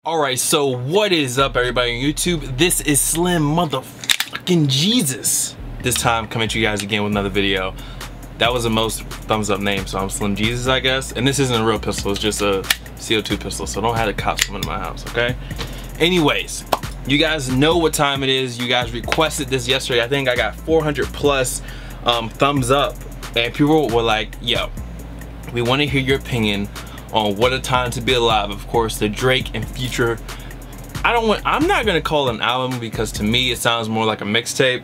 Alright, so what is up everybody on YouTube? This is Slim motherfucking Jesus. This time coming to you guys again with another video. That was the most thumbs up name, so I'm Slim Jesus, I guess. And this isn't a real pistol, it's just a CO2 pistol, so don't have the cops come into my house, okay? Anyways, you guys know what time it is. You guys requested this yesterday. I think I got 400 plus thumbs up, and people were like, yo, we want to hear your opinion on What a Time to Be Alive. Of course, the Drake and Future. I'm not gonna call it an album because to me it sounds more like a mixtape.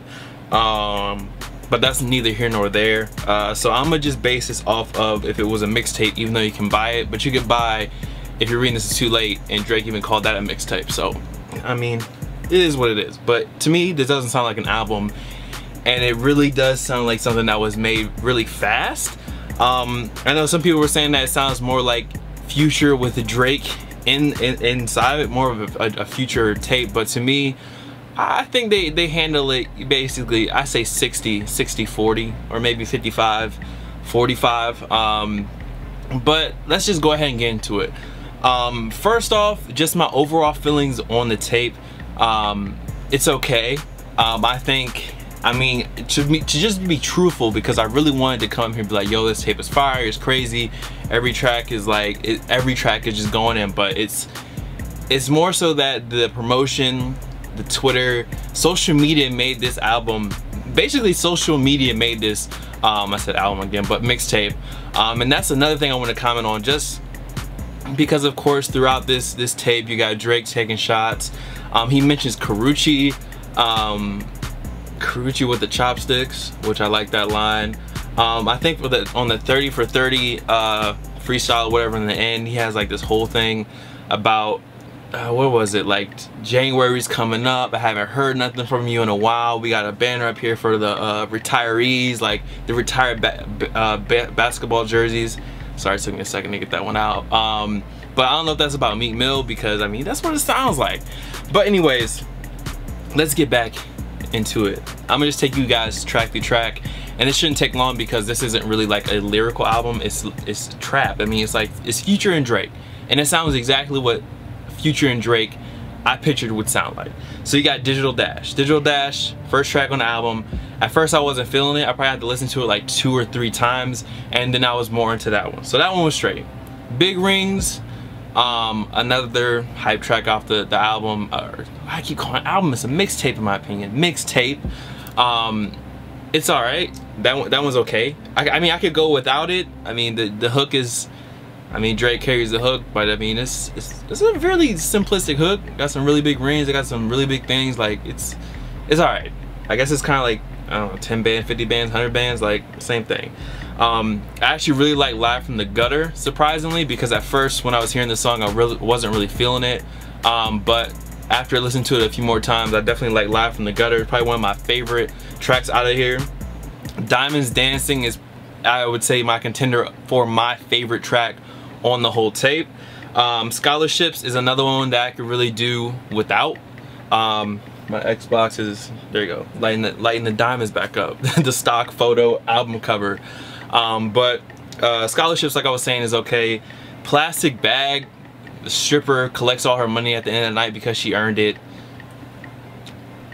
But that's neither here nor there. So I'm gonna just base this off of if it was a mixtape, even though you can buy it, but you could buy, if you're reading this is too late, and Drake even called that a mixtape. So I mean, it is what it is. But to me, this doesn't sound like an album, and it really does sound like something that was made really fast. I know some people were saying that it sounds more like Future with the Drake inside of it, more of a Future tape, but to me, I think they handle it basically, I say 60-40, or maybe 55-45. But let's just go ahead and get into it. First off, just my overall feelings on the tape. It's okay. I mean, to just be truthful, because I really wanted to come here and be like, yo, this tape is fire, it's crazy. Every track is like, every track is just going in, but it's more so that the promotion, the Twitter, social media made this album. Basically, social media made this, I said album again, but mixtape. And that's another thing I want to comment on, just because of course throughout this tape you got Drake taking shots. He mentions Karuchi. Karuchi with the chopsticks, which I like that line. I think on the 30 for 30 freestyle, whatever, in the end, he has like this whole thing about what was it, like, January's coming up, I haven't heard nothing from you in a while, we got a banner up here for the retirees, like the retired basketball jerseys. Sorry, it took me a second to get that one out. But I don't know if that's about Meek Mill, because I mean that's what it sounds like. But anyways, let's get back into it. I'm gonna just take you guys track through track, and it shouldn't take long because this isn't really like a lyrical album. It's trap. I mean, it's Future and Drake, and it sounds exactly what Future and Drake I pictured would sound like. So you got Digital Dash. Digital Dash, first track on the album. At first I wasn't feeling it. I probably had to listen to it like 2 or 3 times, and then I was more into that one. So that one was straight. Big Rings, another hype track off the album. I keep calling it album, it's a mixtape in my opinion. Mixtape. It's alright. That one's okay. I mean, I could go without it. I mean, the hook is, I mean, Drake carries the hook, but I mean, it's a fairly simplistic hook. Got some really big rings, it got some really big things, like it's alright. I guess it's kind of like, I don't know, 10 bands, 50 bands, 100 bands, like same thing. I actually really like Live from the Gutter, surprisingly, because at first when I was hearing the song I wasn't really feeling it, but after I listened to it a few more times, I definitely like Live from the Gutter. It's probably one of my favorite tracks out of here. Diamonds Dancing is, I would say, my contender for my favorite track on the whole tape. Scholarships is another one that I could really do without. My Xbox is, there you go, lighting the diamonds back up. The stock photo album cover. But Scholarships, like I was saying, is okay. Plastic Bag, the stripper collects all her money at the end of the night because she earned it.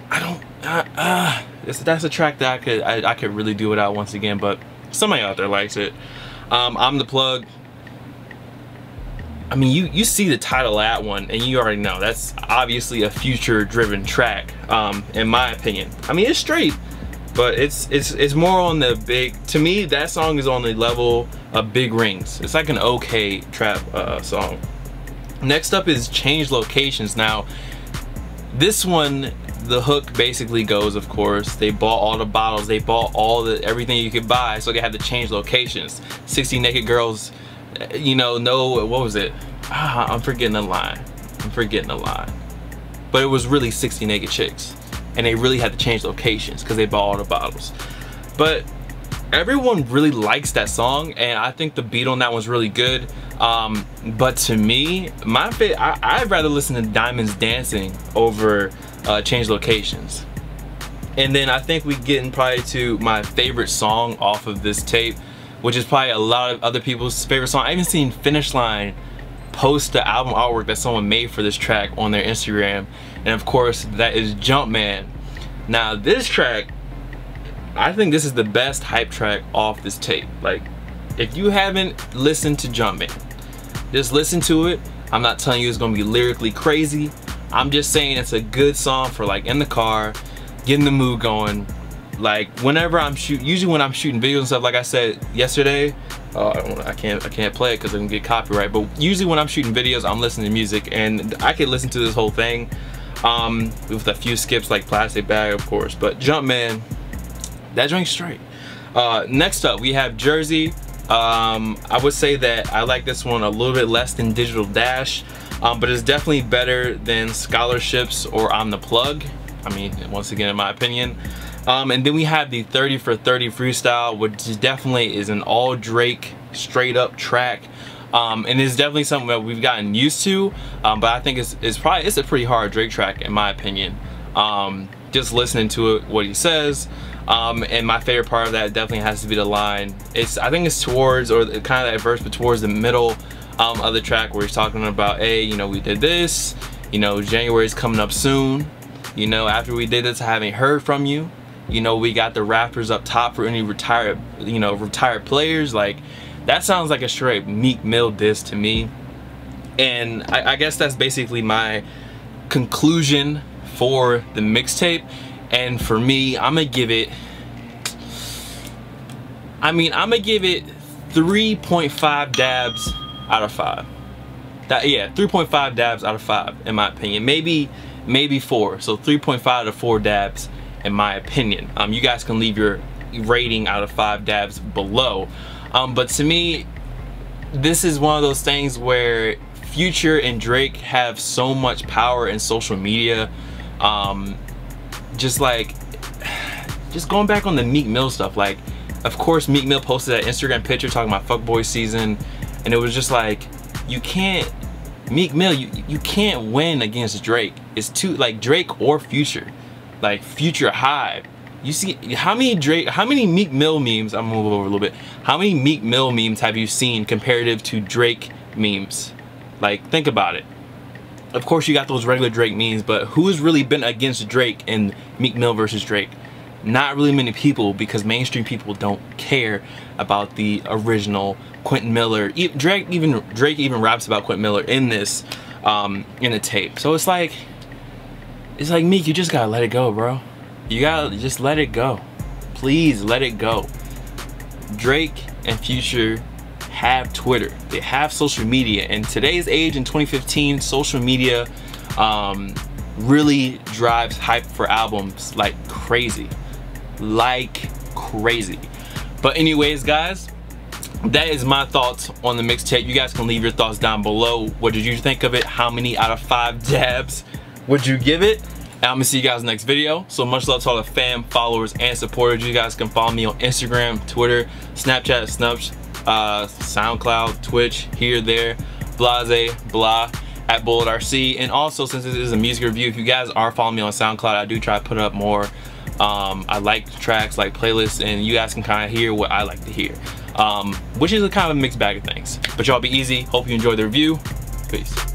I don't, that's a track that I could really do without once again, but somebody out there likes it. I'm the Plug. I mean, you see the title of that one and you already know that's obviously a Future driven track, in my opinion. I mean, it's straight, but it's more on the big, to me that song is on the level of Big Rings. It's like an okay trap song. Next up is Change Locations. Now this one, the hook basically goes, of course, they bought all the bottles, they bought everything you could buy, so they had to change locations. 60 naked girls, you know, no, what was it? I'm forgetting the line. But it was really 60 naked chicks, and they really had to change locations because they bought all the bottles. But everyone really likes that song, and I think the beat on that one's really good. But to me, I'd rather listen to Diamonds Dancing over Change Locations. And then I think we get probably to my favorite song off of this tape, which is probably a lot of other people's favorite song. I haven't seen Finish Line post the album artwork that someone made for this track on their Instagram, and of course that is Jumpman. Now this track, I think this is the best hype track off this tape. Like, if you haven't listened to Jumpman, just listen to it. I'm not telling you it's gonna be lyrically crazy. I'm just saying it's a good song for like in the car, getting the mood going. Like whenever I'm usually when I'm shooting videos and stuff, like I said yesterday, I can't play it because I'm gonna get copyright. But usually when I'm shooting videos, I'm listening to music, and I could listen to this whole thing with a few skips like Plastic Bag, of course. But Jumpman, that drink's straight. Next up, we have Jersey. I would say that I like this one a little bit less than Digital Dash, but it's definitely better than Scholarships or I'm the Plug. I mean, once again, in my opinion. And then we have the 30 for 30 freestyle, which definitely is an all Drake straight up track. And it's definitely something that we've gotten used to, but I think it's a pretty hard Drake track in my opinion. Just listening to it, what he says, and my favorite part of that definitely has to be the line. I think it's towards, or kind of that verse, but towards the middle of the track where he's talking about, hey, you know, we did this, you know, January's coming up soon, you know, after we did this I haven't heard from you. You know, we got the rappers up top for any retired players. Like, that sounds like a straight Meek Mill diss to me. And I guess that's basically my conclusion for the mixtape. And for me, I'm gonna give it 3.5 dabs out of 5. Yeah, 3.5 dabs out of 5 in my opinion. Maybe 4. So 3.5 to 4 dabs in my opinion. You guys can leave your rating out of 5 dabs below. But to me, this is one of those things where Future and Drake have so much power in social media. Just going back on the Meek Mill stuff, like, of course Meek Mill posted that Instagram picture talking about fuckboy season, and it was just like, you can't, Meek Mill, you can't win against Drake. It's too, like, Drake or Future. Like, Future high. You see how many Meek Mill memes, I'm gonna move over a little bit, how many Meek Mill memes have you seen comparative to Drake memes? Like, think about it. Of course you got those regular Drake memes, but who's really been against Drake in Meek Mill versus Drake? Not really many people, because mainstream people don't care about the original Quentin Miller. Drake even raps about Quentin Miller in this in the tape. So it's like Meek, you just gotta let it go, bro. You gotta just let it go. Please let it go. Drake and Future have Twitter. They have social media. In today's age, in 2015, social media really drives hype for albums like crazy. Like crazy. But anyways, guys, that is my thoughts on the mixtape. You guys can leave your thoughts down below. What did you think of it? How many out of 5 dabs would you give it? And I'm gonna see you guys in the next video. So much love to all the fam, followers, and supporters. You guys can follow me on Instagram, Twitter, Snapchat, SoundCloud, Twitch, here, there, blase, blah, at BulletRC. And also, since this is a music review, if you guys are following me on SoundCloud, I do try to put up more I like tracks, like playlists, and you guys can kind of hear what I like to hear, which is a kind of a mixed bag of things. But y'all be easy. Hope you enjoyed the review. Peace.